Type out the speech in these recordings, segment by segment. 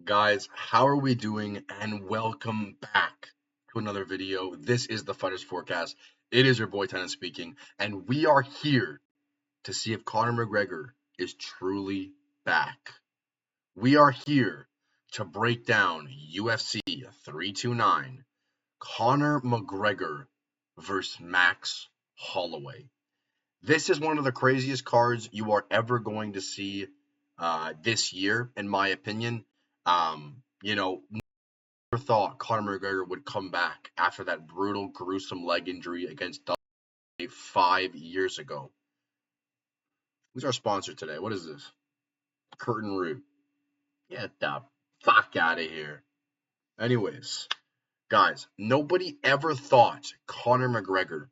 Guys, how are we doing? And welcome back to another video. This is the Fighters Forecast. It is your boy Tennis speaking, and we are here to see if Conor McGregor is truly back. We are here to break down UFC 329, Conor McGregor versus Max Holloway. This is one of the craziest cards you are ever going to see this year, in my opinion. Never thought Conor McGregor would come back after that brutal, gruesome leg injury against Dante 5 years ago. Who's our sponsor today? What is this? Curtain Root. Get the fuck out of here. Anyways, guys, nobody ever thought Conor McGregor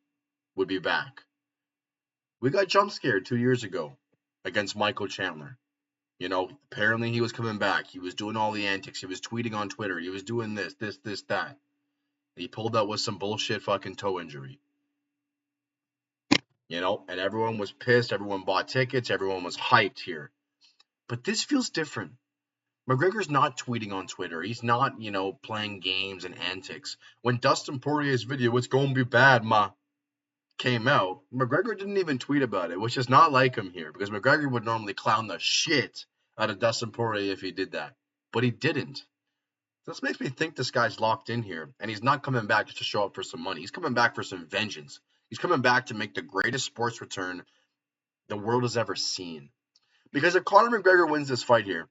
would be back. We got jump scared 2 years ago against Michael Chandler. Apparently he was coming back. He was doing all the antics. He was tweeting on Twitter. He was doing this, that. He pulled out with some bullshit fucking toe injury. And everyone was pissed. Everyone bought tickets. Everyone was hyped here. But this feels different. McGregor's not tweeting on Twitter. He's not, playing games and antics. When Dustin Poirier's video, "It's gonna be bad, ma," came out, McGregor didn't even tweet about it, which is not like him here, because McGregor would normally clown the shit out of Dustin Poirier if he did that. But he didn't. This makes me think this guy's locked in here, and he's not coming back just to show up for some money. He's coming back for some vengeance. He's coming back to make the greatest sports return the world has ever seen. Because if Conor McGregor wins this fight here,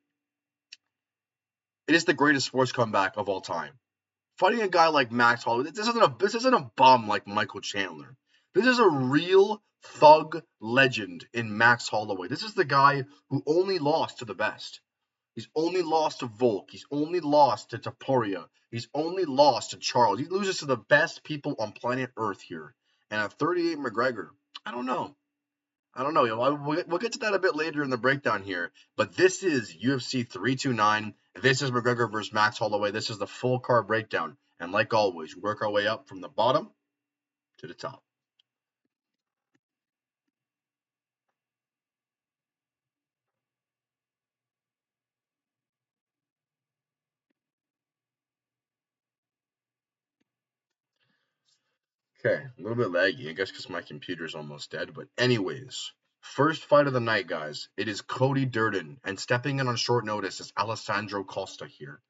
it is the greatest sports comeback of all time. Fighting a guy like Max Holloway, this isn't a bum like Michael Chandler. This is a real thug legend in Max Holloway. This is the guy who only lost to the best. He's only lost to Volk. He's only lost to Taporia. He's only lost to Charles. He loses to the best people on planet Earth here. And at 38, McGregor, I don't know. We'll get to that a bit later in the breakdown here. But this is UFC 329. This is McGregor versus Max Holloway. This is the full card breakdown. And like always, we work our way up from the bottom to the top. Okay, a little bit laggy, I guess because my computer's almost dead. But anyways, first fight of the night, guys. It is Cody Durden, and stepping in on short notice is Alessandro Costa here.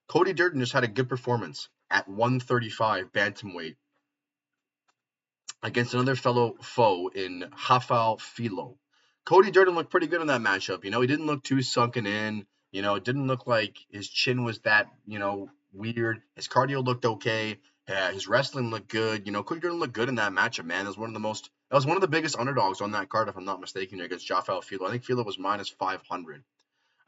Cody Durden just had a good performance at 135 bantamweight against another fellow foe in Rafael Filo. Cody Durden looked pretty good in that matchup. He didn't look too sunken in. It didn't look like his chin was that, weird. His cardio looked okay. His wrestling looked good. Cody Durden looked good in that matchup, man. That was one of the biggest underdogs on that card, if I'm not mistaken, against Rafael Filo. I think Filo was minus 500.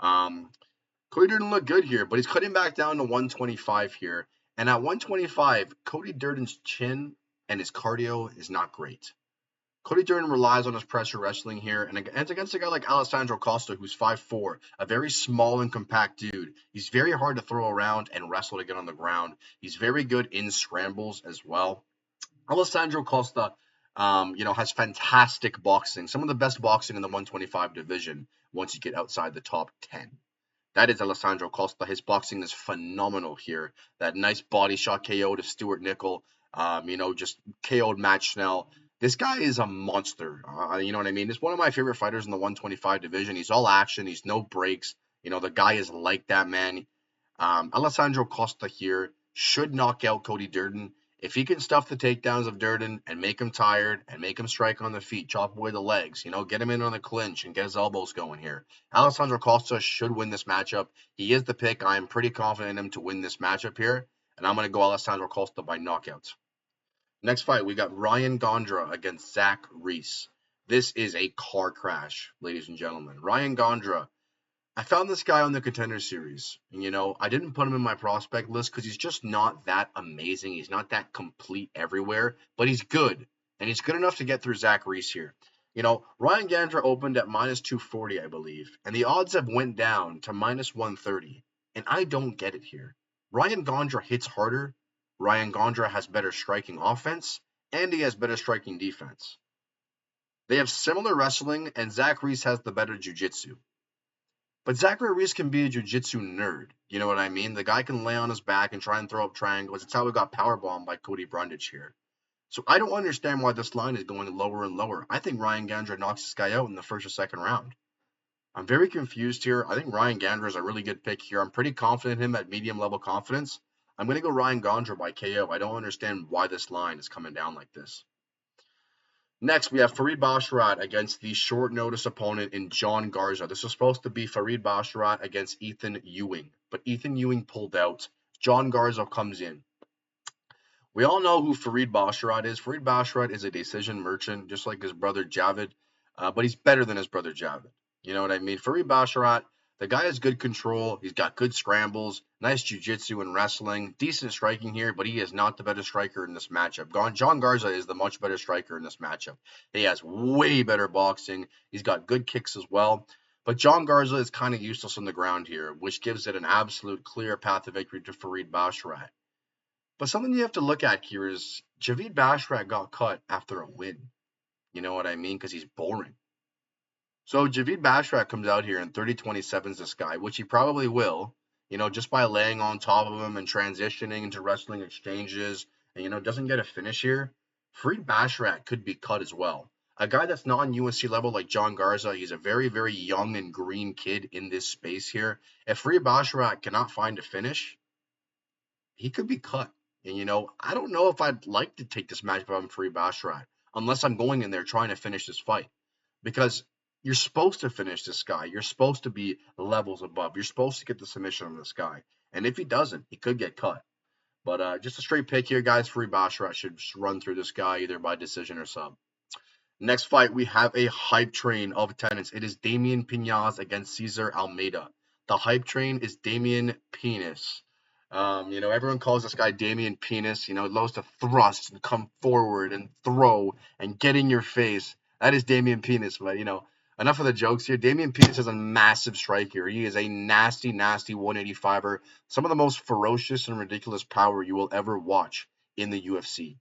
Cody Durden looked good here, but he's cutting back down to 125 here. And at 125, Cody Durden's chin and his cardio is not great. Cody Durden relies on his pressure wrestling here, and it's against a guy like Alessandro Costa, who's 5'4", a very small and compact dude. He's very hard to throw around and wrestle to get on the ground. He's very good in scrambles as well. Alessandro Costa, has fantastic boxing, some of the best boxing in the 125 division once you get outside the top 10. That is Alessandro Costa. His boxing is phenomenal here. That nice body shot KO to Stuart Nickel, just KO'd Matt Schnell. This guy is a monster. You know what I mean? He's one of my favorite fighters in the 125 division. He's all action. He's no breaks. The guy is like that, man. Alessandro Costa here should knock out Cody Durden. If he can stuff the takedowns of Durden and make him tired and make him strike on the feet, chop away the legs, get him in on the clinch and get his elbows going here, Alessandro Costa should win this matchup. He is the pick. I am pretty confident in him to win this matchup here, and I'm going to go Alessandro Costa by knockout. Next fight, we got Ryan Gondra against Zach Reese. This is a car crash, ladies and gentlemen. Ryan Gondra, I found this guy on the Contender Series. And, I didn't put him in my prospect list because he's just not that amazing. He's not that complete everywhere, but he's good. And he's good enough to get through Zach Reese here. Ryan Gondra opened at minus 240, I believe. And the odds have went down to minus 130. And I don't get it here. Ryan Gondra hits harder. Ryan Gondra has better striking offense, and he has better striking defense. They have similar wrestling, and Zach Reese has the better jiu-jitsu. But Zachary Reese can be a jiu-jitsu nerd. You know what I mean? The guy can lay on his back and try and throw up triangles. It's how we got powerbombed by Cody Brundage here. So I don't understand why this line is going lower and lower. I think Ryan Gandra knocks this guy out in the first or second round. I'm very confused here. I think Ryan Gandra is a really good pick here. I'm pretty confident in him at medium level confidence. I'm going to go Ryan Gandra by KO. I don't understand why this line is coming down like this. Next, we have Farid Basharat against the short notice opponent in John Garza. This was supposed to be Farid Basharat against Ethan Ewing, but Ethan Ewing pulled out. John Garza comes in. We all know who Farid Basharat is. Farid Basharat is a decision merchant, just like his brother Javid, but he's better than his brother Javid. You know what I mean? Farid Basharat, the guy has good control. He's got good scrambles, nice jiu-jitsu and wrestling, decent striking here, but he is not the better striker in this matchup. John Garza is the much better striker in this matchup. He has way better boxing. He's got good kicks as well. But John Garza is kind of useless on the ground here, which gives it an absolute clear path to victory to Farid Basharat. But something you have to look at here is Javid Basharat got cut after a win. You know what I mean? Because he's boring. So Javid Basharat comes out here and 30-27s this guy, which he probably will, just by laying on top of him and transitioning into wrestling exchanges and, doesn't get a finish here. Farid Basharat could be cut as well. A guy that's not on USC level like John Garza, he's a very, very young and green kid in this space here. If Farid Basharat cannot find a finish, he could be cut. And, I don't know if I'd like to take this match on Farid Basharat unless I'm going in there trying to finish this fight. Because you're supposed to finish this guy. You're supposed to be levels above. You're supposed to get the submission on this guy. And if he doesn't, he could get cut. But just a straight pick here, guys. Farid Basharat should run through this guy either by decision or sub. Next fight, we have a hype train of attendance. It is Damian Pinaz against Cesar Almeida. The hype train is Damian Penis. Everyone calls this guy Damian Penis. He loves to thrust and come forward and throw and get in your face. That is Damian Penis. But, enough of the jokes here. Damian Penis is a massive striker. He is a nasty, nasty 185er. Some of the most ferocious and ridiculous power you will ever watch in the UFC.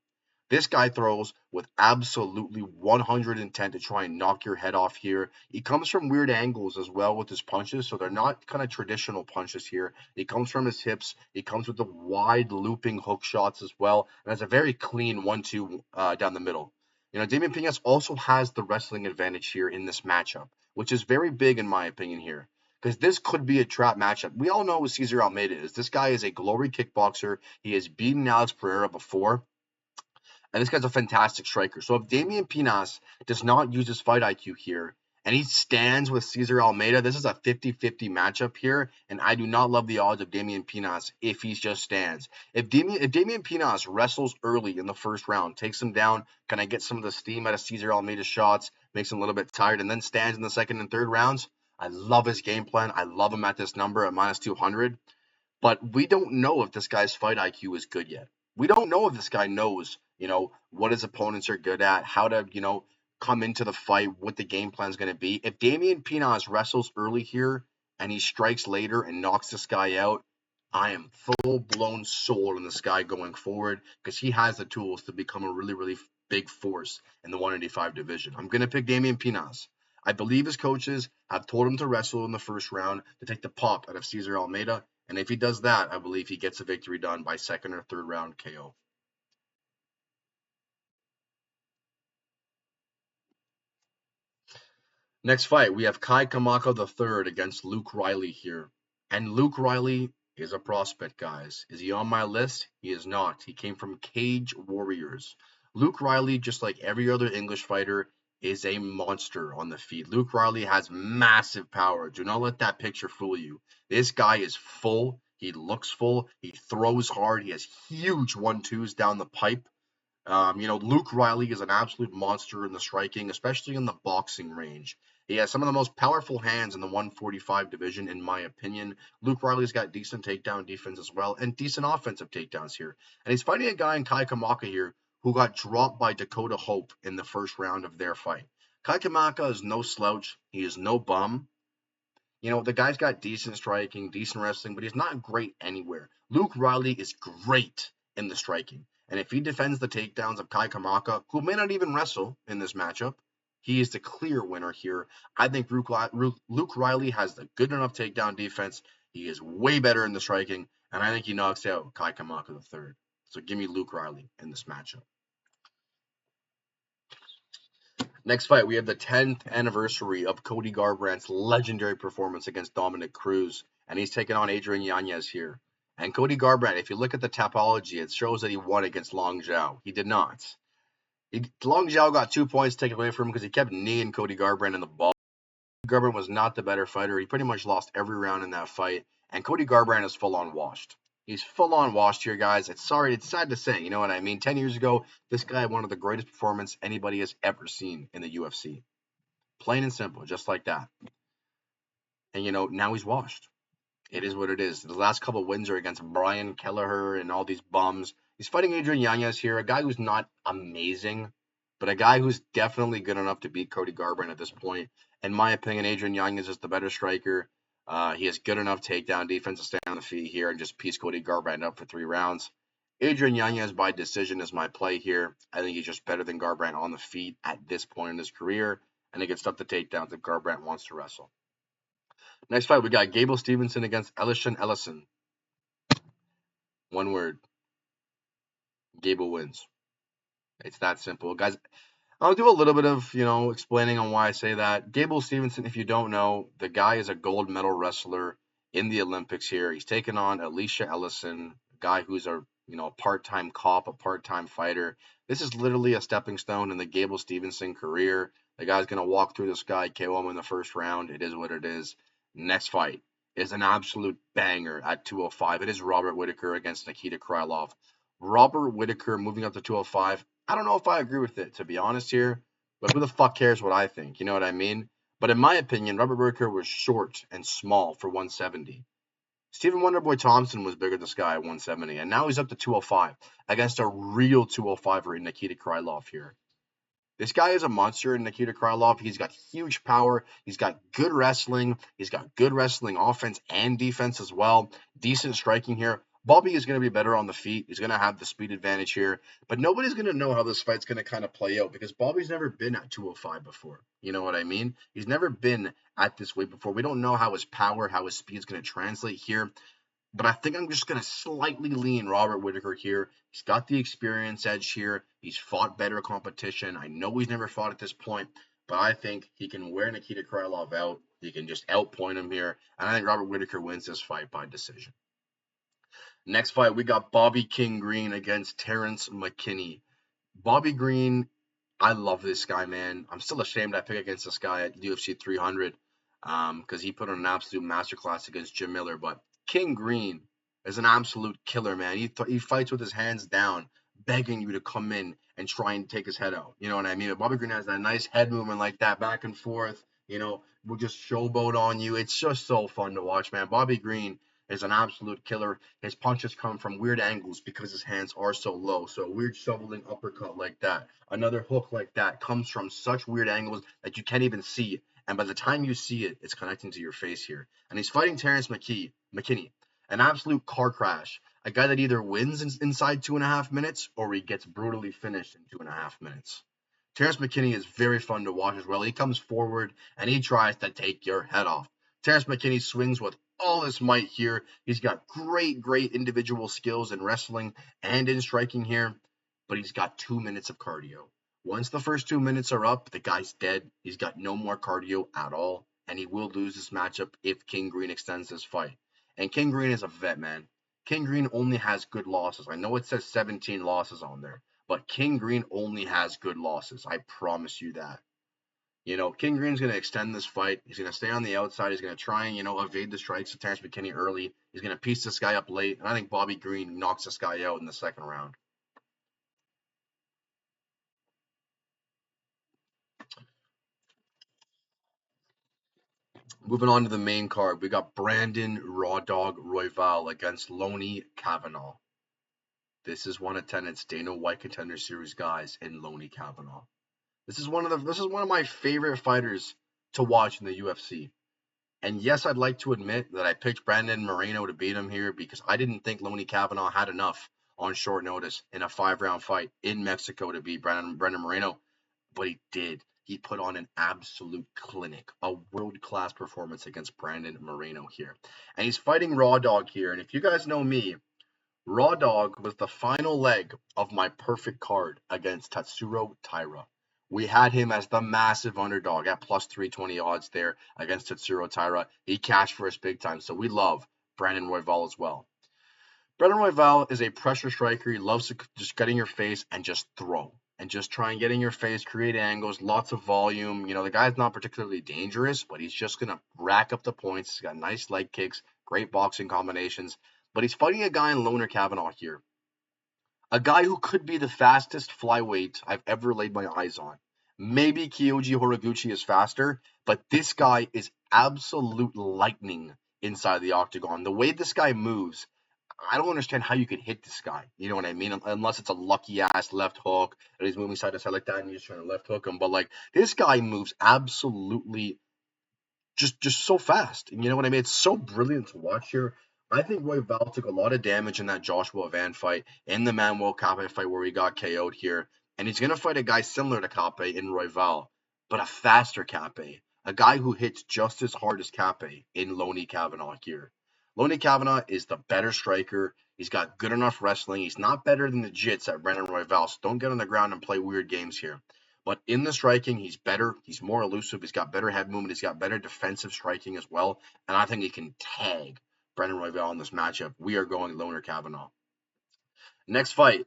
This guy throws with absolutely 100 intent to try and knock your head off here. He comes from weird angles as well with his punches, so they're not kind of traditional punches here. He comes from his hips. He comes with the wide looping hook shots as well, and has a very clean 1-2 down the middle. Damian Peñas also has the wrestling advantage here in this matchup, which is very big in my opinion here. Because this could be a trap matchup. We all know who Cesar Almeida is. This guy is a glory kickboxer. He has beaten Alex Pereira before. And this guy's a fantastic striker. So if Damian Peñas does not use his fight IQ here, and he stands with Cesar Almeida, this is a 50-50 matchup here, and I do not love the odds of Damian Peñas if he just stands. If Damian Peñas wrestles early in the first round, takes him down, kind of get some of the steam out of Cesar Almeida's shots, makes him a little bit tired, and then stands in the second and third rounds, I love his game plan. I love him at this number at minus 200. But we don't know if this guy's fight IQ is good yet. We don't know if this guy knows, what his opponents are good at, how to, come into the fight, what the game plan is going to be. If Damian Peñas wrestles early here and he strikes later and knocks this guy out, I am full-blown sold on this guy going forward because he has the tools to become a really, really big force in the 185 division. I'm going to pick Damian Peñas. I believe his coaches have told him to wrestle in the first round to take the pop out of Cesar Almeida. And if he does that, I believe he gets a victory done by second or third round KO. Next fight, we have Kai Kamaka III against Luke Riley here. And Luke Riley is a prospect, guys. Is he on my list? He is not. He came from Cage Warriors. Luke Riley, just like every other English fighter, is a monster on the feet. Luke Riley has massive power. Do not let that picture fool you. This guy is full. He looks full. He throws hard. He has huge 1-2s down the pipe. Luke Riley is an absolute monster in the striking, especially in the boxing range. He has some of the most powerful hands in the 145 division, in my opinion. Luke Riley's got decent takedown defense as well, and decent offensive takedowns here. And he's fighting a guy in Kai Kamaka here who got dropped by Dakota Hope in the first round of their fight. Kai Kamaka is no slouch. He is no bum. The guy's got decent striking, decent wrestling, but he's not great anywhere. Luke Riley is great in the striking. And if he defends the takedowns of Kai Kamaka, who may not even wrestle in this matchup, He is the clear winner here. I think Luke Riley has the good enough takedown defense. He is way better in the striking, and I think he knocks out Kai Kamaka III. So give me Luke Riley in this matchup. Next fight, we have the 10th anniversary of Cody Garbrandt's legendary performance against Dominic Cruz, and he's taking on Adrian Yanez here. And Cody Garbrandt, if you look at the topology, it shows that he won against Long Zhao. He did not. Long Zhao got 2 points taken away from him because he kept kneeing Cody Garbrandt in the ball. Garbrandt was not the better fighter. He pretty much lost every round in that fight, and Cody Garbrandt is full-on washed. He's full-on washed here, guys. It's sad to say, you know what I mean? 10 years ago, this guy had one of the greatest performances anybody has ever seen in the UFC. Plain and simple, just like that. And, now he's washed. It is what it is. The last couple of wins are against Brian Kelleher and all these bums. He's fighting Adrian Yanez here, a guy who's not amazing, but a guy who's definitely good enough to beat Cody Garbrandt at this point. In my opinion, Adrian Yanez is the better striker. He has good enough takedown defense to stay on the feet here and just piece Cody Garbrandt up for 3 rounds. Adrian Yanez by decision is my play here. I think he's just better than Garbrandt on the feet at this point in his career, and he can stuff the takedowns if Garbrandt wants to wrestle. Next fight, we got Gable Stevenson against Ellison Ellison. One word. Gable wins. It's that simple. Guys, I'll do a little bit of, explaining on why I say that. Gable Stevenson, if you don't know, the guy is a gold medal wrestler in the Olympics here. He's taken on Alicia Ellison, a guy who's a part-time cop, a part-time fighter. This is literally a stepping stone in the Gable Stevenson career. The guy's going to walk through this guy, KO him in the first round. It is what it is. Next fight is an absolute banger at 205. It is Robert Whittaker against Nikita Krylov. Robert Whittaker moving up to 205. I don't know if I agree with it, to be honest here, but who the fuck cares what I think? You know what I mean? But in my opinion, Robert Whittaker was short and small for 170. Stephen Wonderboy Thompson was bigger than this guy at 170, and now he's up to 205 against a real 205er in Nikita Krylov here. This guy is a monster in Nikita Krylov. He's got huge power. He's got good wrestling. He's got good wrestling offense and defense as well. Decent striking here. Bobby is going to be better on the feet. He's going to have the speed advantage here. But nobody's going to know how this fight's going to kind of play out because Bobby's never been at 205 before. You know what I mean? He's never been at this weight before. We don't know how his power, how his speed is going to translate here. But I think I'm just going to slightly lean Robert Whittaker here. He's got the experience edge here. He's fought better competition. I know he's never fought at this point, but I think he can wear Nikita Krylov out. He can just outpoint him here. And I think Robert Whittaker wins this fight by decision. Next fight, we got Bobby King Green against Terrence McKinney. Bobby Green, I love this guy, man. I'm still ashamed I picked against this guy at UFC 300 because he put on an absolute masterclass against Jim Miller, but King Green is an absolute killer, man. He fights with his hands down, begging you to come in and try and take his head out. You know what I mean? But Bobby Green has that nice head movement like that, back and forth. We'll just showboat on you. It's just so fun to watch, man. Bobby Green is an absolute killer. His punches come from weird angles because his hands are so low. So a weird shoveling uppercut like that, another hook like that comes from such weird angles that you can't even see it. And by the time you see it, it's connecting to your face here. And he's fighting Terrence McKinney, an absolute car crash. A guy that either wins inside 2.5 minutes or he gets brutally finished in 2.5 minutes. Terrence McKinney is very fun to watch as well. He comes forward and he tries to take your head off. Terrence McKinney swings with all his might here. He's got great individual skills in wrestling and in striking here, but he's got 2 minutes of cardio. Once the first 2 minutes are up, the guy's dead. He's got no more cardio at all, and he will lose this matchup if King Green extends this fight. And King Green is a vet, man. King Green only has good losses. I know it says 17 losses on there, but King Green only has good losses. I promise you that. King Green's going to extend this fight. He's going to stay on the outside. He's going to try and, evade the strikes of Terrence McKinney early. He's going to piece this guy up late. And I think Bobby Green knocks this guy out in the second round. Moving on to the main card, we got Brandon Raw Dog Royval against Loney Kavanaugh. This is one of Tenet's Dana White Contender Series guys in Loney Kavanaugh. This is one of my favorite fighters to watch in the UFC. And yes, I'd like to admit that I picked Brandon Moreno to beat him here because I didn't think Loney Kavanaugh had enough on short notice in a 5-round fight in Mexico to beat Brandon Moreno, but he did. he put on an absolute clinic, a world-class performance against Brandon Moreno here. And he's fighting Raw Dog here. And if you guys know me, Raw Dog was the final leg of my perfect card against Tatsuro Taira. We had him as the massive underdog at plus 320 odds there against Tatsuro Taira. He cashed for us big time, so we love Brandon Royval as well. Brandon Royval is a pressure striker. He loves to just get in your face and just throw. And just try and get in your face, create angles, lots of volume. You know, the guy's not particularly dangerous, but he's just going to rack up the points. He's got nice leg kicks, great boxing combinations. But he's fighting a guy in Loner Kavanaugh here. A guy who could be the fastest flyweight I've ever laid my eyes on. Maybe Kyoji Horiguchi is faster, but this guy is absolute lightning inside the octagon. The way this guy moves, I don't understand how you could hit this guy. You know what I mean? Unless it's a lucky ass left hook and he's moving side to side like that and you're just trying to left hook him. But like this guy moves absolutely just so fast. You know what I mean? It's so brilliant to watch here. I think Royval took a lot of damage in that Joshua Van fight, in the Manuel Cape fight where he got KO'd here. And he's going to fight a guy similar to Cape in Royval, but a faster Cape. A guy who hits just as hard as Cape in Loney Kavanaugh here. Loney Kavanaugh is the better striker. He's got good enough wrestling. He's not better than the jits at Brandon Royval, so don't get on the ground and play weird games here. But in the striking, he's better. He's more elusive. He's got better head movement. He's got better defensive striking as well. And I think he can tag Brandon Royval in this matchup. We are going Loner Kavanaugh. Next fight.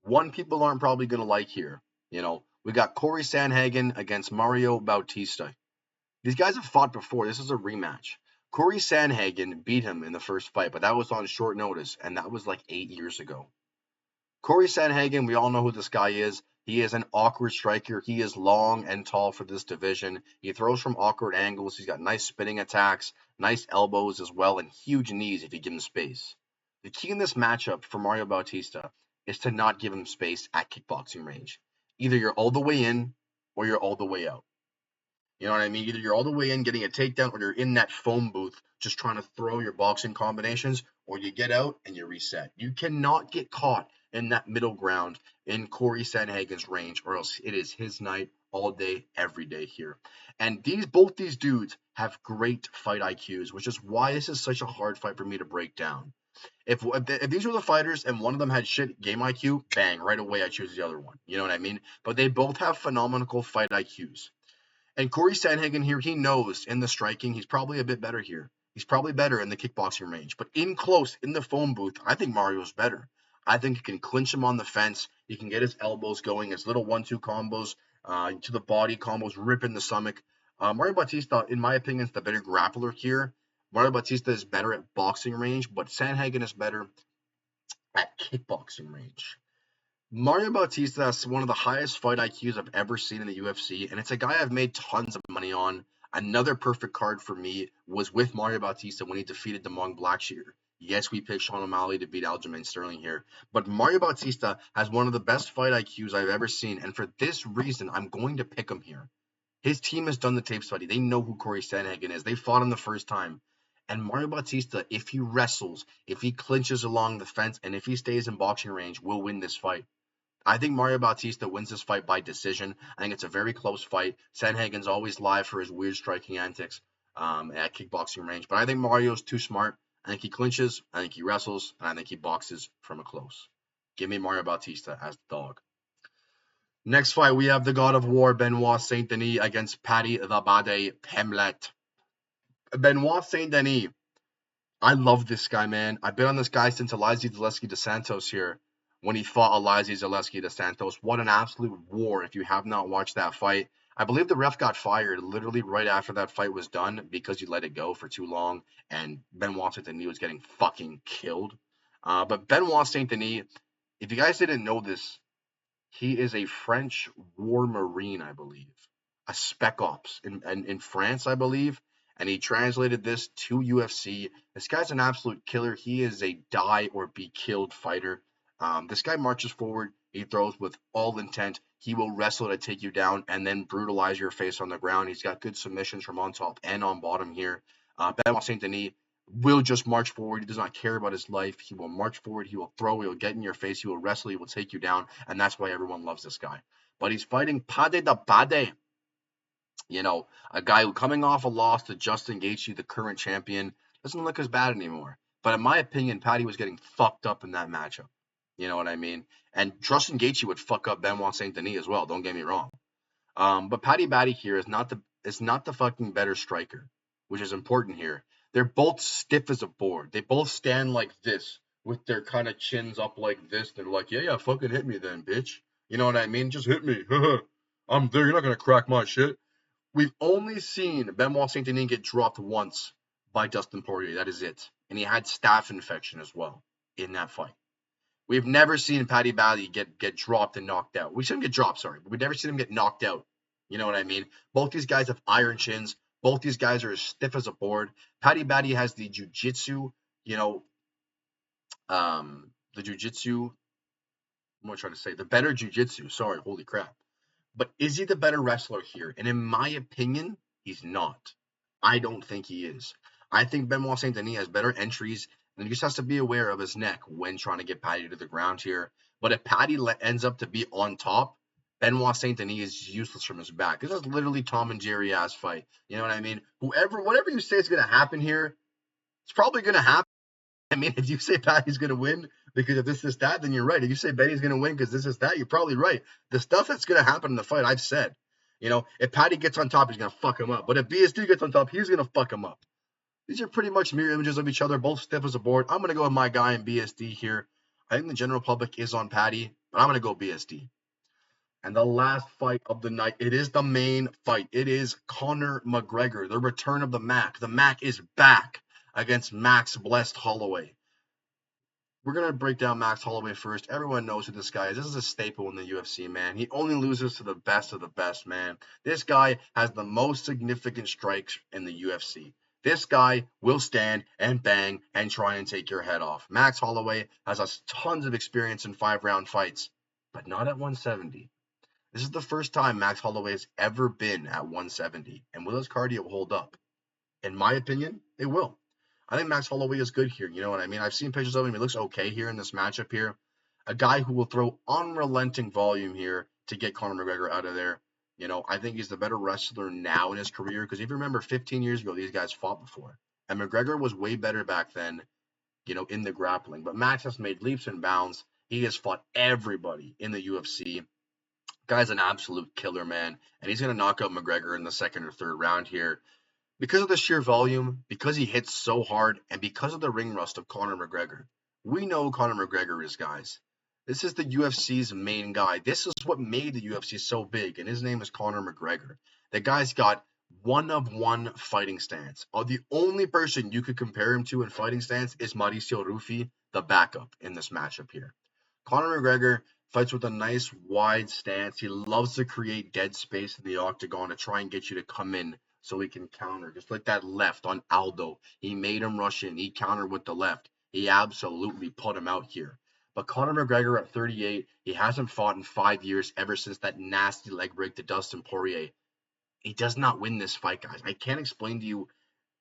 One people aren't probably going to like here. You know, we got Corey Sandhagen against Mario Bautista. These guys have fought before. This is a rematch. Corey Sandhagen beat him in the first fight, but that was on short notice, and that was like 8 years ago. Corey Sandhagen, we all know who this guy is. He is an awkward striker. He is long and tall for this division. He throws from awkward angles. He's got nice spinning attacks, nice elbows as well, and huge knees if you give him space. The key in this matchup for Mario Bautista is to not give him space at kickboxing range. Either you're all the way in or you're all the way out. You know what I mean? Either you're all the way in getting a takedown or you're in that foam booth just trying to throw your boxing combinations, or you get out and you reset. You cannot get caught in that middle ground in Corey Sandhagen's range, or else it is his night all day, every day here. And both these dudes have great fight IQs, which is why this is such a hard fight for me to break down. If these were the fighters and one of them had shit game IQ, bang, right away I choose the other one. You know what I mean? But they both have phenomenal fight IQs. And Corey Sandhagen here, he knows in the striking, he's probably a bit better here. He's probably better in the kickboxing range. But in close, in the foam booth, I think Mario's better. I think he can clinch him on the fence. He can get his elbows going, his little 1-2 combos, to the body combos, rip in the stomach. Mario Bautista, in my opinion, is the better grappler here. Mario Bautista is better at boxing range, but Sandhagen is better at kickboxing range. Mario Bautista has one of the highest fight IQs I've ever seen in the UFC, and it's a guy I've made tons of money on. Another perfect card for me was with Mario Bautista when he defeated Damong Blackshear. Yes, we picked Sean O'Malley to beat Aljamain Sterling here, but Mario Bautista has one of the best fight IQs I've ever seen, and for this reason, I'm going to pick him here. His team has done the tape study. They know who Corey Sandhagen is. They fought him the first time. And Mario Bautista, if he wrestles, if he clinches along the fence, and if he stays in boxing range, will win this fight. I think Mario Bautista wins this fight by decision. I think it's a very close fight. Sandhagen's always live for his weird striking antics at kickboxing range. But I think Mario's too smart. I think he clinches, I think he wrestles, and I think he boxes from a close. Give me Mario Bautista as the dog. Next fight, we have the God of War, Benoit Saint Denis, against Paddy the Bade Pimblett. Benoit Saint Denis, I love this guy, man. I've been on this guy since Elizeu Zaleski dos Santos here, when he fought Elizeu Zaleski dos Santos. What an absolute war if you have not watched that fight. I believe the ref got fired literally right after that fight was done because he let it go for too long, and Benoit Saint Denis was getting fucking killed. But Benoit Saint Denis, if you guys didn't know this, he is a French war marine, I believe. A spec ops in France, I believe. And he translated this to UFC. This guy's an absolute killer. He is a die or be killed fighter. This guy marches forward. He throws with all intent. He will wrestle to take you down and then brutalize your face on the ground. He's got good submissions from on top and on bottom here. Benoit Saint Denis will just march forward. He does not care about his life. He will march forward. He will throw. He will get in your face. He will wrestle. He will take you down. And that's why everyone loves this guy. But he's fighting Paddy the Bade. You know, a guy who coming off a loss to Justin Gaethje, the current champion, doesn't look as bad anymore. But in my opinion, Paddy was getting fucked up in that matchup. You know what I mean? And Justin Gaethje would fuck up Benoit Saint Denis as well. Don't get me wrong. But Paddy Baddy here is not the fucking better striker, which is important here. They're both stiff as a board. They both stand like this with their kind of chins up like this. They're like, yeah, fucking hit me then, bitch. You know what I mean? Just hit me. I'm there. You're not gonna crack my shit. We've only seen Benoit Saint Denis get dropped once by Dustin Poirier. That is it. And he had staph infection as well in that fight. We've never seen Paddy Baddy get dropped and knocked out. We shouldn't get dropped, sorry, but we've never seen him get knocked out. You know what I mean? Both these guys have iron chins. Both these guys are as stiff as a board. Paddy Baddy has the jiu-jitsu, you know, the jiu-jitsu. What am I trying to say? The better jiu-jitsu. Sorry, holy crap. But is he the better wrestler here? And in my opinion, he's not. I don't think he is. I think Benoit Saint Denis has better entries, and he just has to be aware of his neck when trying to get Paddy to the ground here. But if Paddy ends up to be on top, Benoit Saint Denis is useless from his back. This is literally Tom and Jerry ass fight. You know what I mean? Whatever you say is going to happen here, it's probably going to happen. I mean, if you say Paddy's going to win because of this, that, then you're right. If you say Benny's going to win because this, that, you're probably right. The stuff that's going to happen in the fight, I've said. You know, if Paddy gets on top, he's going to fuck him up. But if BSD gets on top, he's going to fuck him up. These are pretty much mirror images of each other, both stiff as a board. I'm going to go with my guy in BSD here. I think the general public is on Paddy, but I'm going to go BSD. And the last fight of the night, it is the main fight. It is Conor McGregor, the return of the Mac. The Mac is back against Max Blessed Holloway. We're going to break down Max Holloway first. Everyone knows who this guy is. This is a staple in the UFC, man. He only loses to the best of the best, man. This guy has the most significant strikes in the UFC. This guy will stand and bang and try and take your head off. Max Holloway has tons of experience in 5-round fights, but not at 170. This is the first time Max Holloway has ever been at 170. And will his cardio hold up? In my opinion, it will. I think Max Holloway is good here. You know what I mean? I've seen pictures of him. He looks okay here in this matchup here. A guy who will throw unrelenting volume here to get Conor McGregor out of there. You know, I think he's the better wrestler now in his career because if you remember 15 years ago, these guys fought before. And McGregor was way better back then, you know, in the grappling. But Max has made leaps and bounds. He has fought everybody in the UFC. Guy's an absolute killer, man. And he's going to knock out McGregor in the second or third round here. Because of the sheer volume, because he hits so hard, and because of the ring rust of Conor McGregor, we know who Conor McGregor is, guys. This is the UFC's main guy. This is what made the UFC so big, and his name is Conor McGregor. The guy's got one-of-one fighting stance. The only person you could compare him to in fighting stance is Mauricio Rufy, the backup in this matchup here. Conor McGregor fights with a nice wide stance. He loves to create dead space in the octagon to try and get you to come in so he can counter. Just like that left on Aldo. He made him rush in. He countered with the left. He absolutely put him out here. But Conor McGregor at 38, he hasn't fought in 5 years ever since that nasty leg break to Dustin Poirier. He does not win this fight, guys. I can't explain to you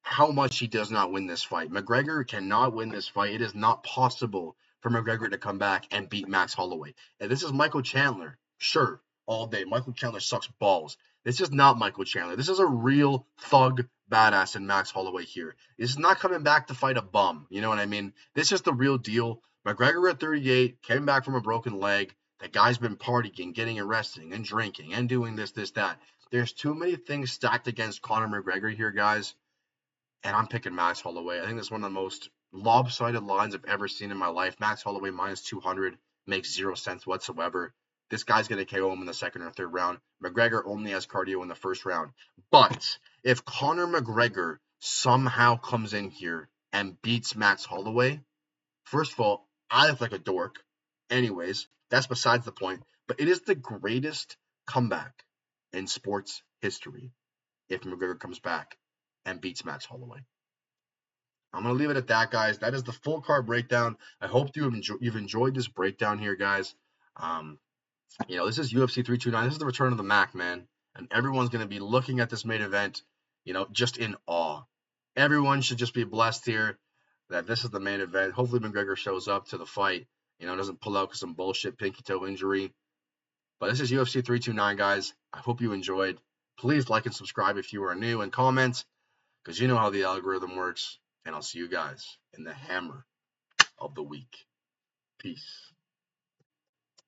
how much he does not win this fight. McGregor cannot win this fight. It is not possible for McGregor to come back and beat Max Holloway. And this is Michael Chandler. Sure, all day. Michael Chandler sucks balls. This is not Michael Chandler. This is a real thug badass in Max Holloway here. This is not coming back to fight a bum. You know what I mean? This is the real deal. McGregor at 38 came back from a broken leg. The guy's been partying, getting arrested, and drinking, and doing this, that. There's too many things stacked against Conor McGregor here, guys. And I'm picking Max Holloway. I think that's one of the most lopsided lines I've ever seen in my life. Max Holloway minus 200 makes zero sense whatsoever. This guy's going to KO him in the second or third round. McGregor only has cardio in the first round. But if Conor McGregor somehow comes in here and beats Max Holloway, first of all, I look like a dork. Anyways, that's besides the point. But it is the greatest comeback in sports history if McGregor comes back and beats Max Holloway. I'm going to leave it at that, guys. That is the full card breakdown. I hope you've enjoyed this breakdown here, guys. This is UFC 329. This is the return of the Mac, man. And everyone's going to be looking at this main event, just in awe. Everyone should just be blessed here that this is the main event. Hopefully McGregor shows up to the fight, doesn't pull out because some bullshit pinky toe injury. But this is UFC 329, guys. I hope you enjoyed. Please like and subscribe if you are new, and comment, because you know how the algorithm works. And I'll see you guys in the hammer of the week. Peace.